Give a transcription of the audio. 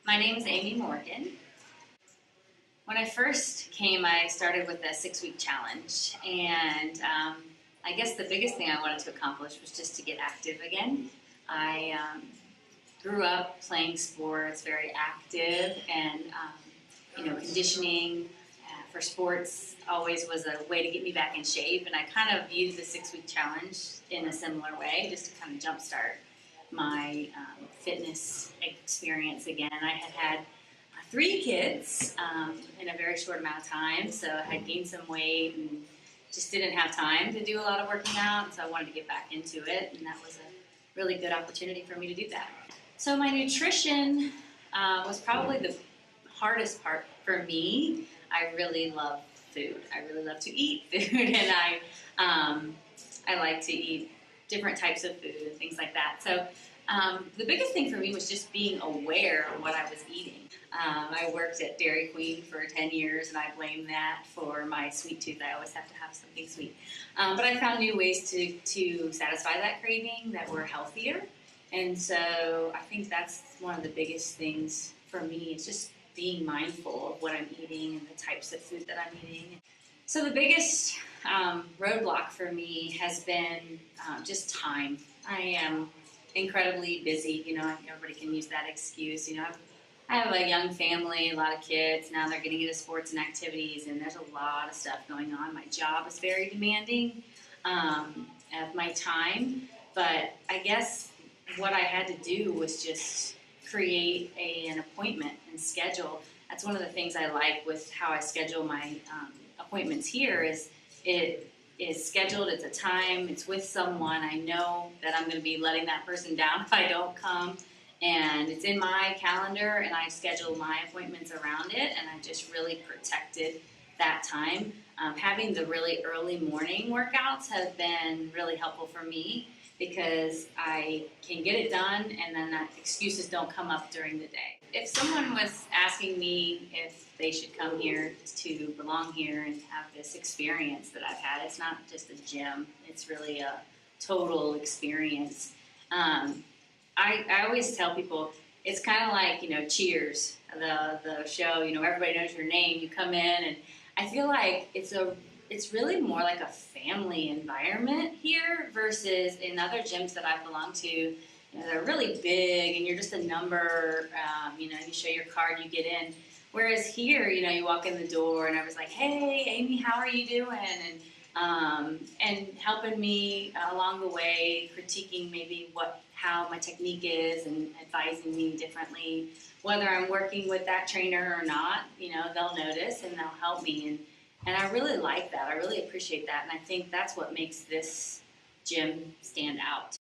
My name is Amy Morgan. When I first came, I started with a 6-week challenge, and I guess the biggest thing I wanted to accomplish was just to get active again. I grew up playing sports, very active, and conditioning for sports always was a way to get me back in shape, and I kind of viewed the 6-week challenge in a similar way, just to kind of jumpstart my fitness experience again. I had 3 kids in a very short amount of time, so I had gained some weight and just didn't have time to do a lot of working out, so I wanted to get back into it, and that was a really good opportunity for me to do that. So my nutrition was probably the hardest part for me. I really love food. I really love to eat food, and I like to eat different types of food and things like that. So the biggest thing for me was just being aware of what I was eating. I worked at Dairy Queen for 10 years, and I blame that for my sweet tooth. I always have to have something sweet. But I found new ways to satisfy that craving that were healthier. And so I think that's one of the biggest things for me. It's just being mindful of what I'm eating and the types of food that I'm eating. So the biggest roadblock for me has been just time. I am incredibly busy. Everybody can use that excuse. I have a young family, a lot of kids. Now they're getting into sports and activities, and there's a lot of stuff going on. My job is very demanding of my time, but I guess what I had to do was just create an appointment and schedule. That's one of the things I like with how I schedule my appointments here is it is scheduled, it's a time, it's with someone. I know that I'm going to be letting that person down if I don't come, and it's in my calendar, and I schedule my appointments around it, and I just really protected that time. Having the really early morning workouts has been really helpful for me because I can get it done, and then excuses don't come up during the day. If someone was asking me if they should come here to belong here and have this experience that I've had, it's not just a gym, it's really a total experience. I always tell people, it's kind of like, Cheers, the show, everybody knows your name, you come in, and I feel like it's really more like a family environment here versus in other gyms that I've belonged to. They're really big, and you're just a number. You show your card, you get in. Whereas here, you walk in the door, and I was like, "Hey, Amy, how are you doing?" And helping me along the way, critiquing maybe how my technique is, and advising me differently. Whether I'm working with that trainer or not, they'll notice and they'll help me. And I really like that. I really appreciate that. And I think that's what makes this gym stand out.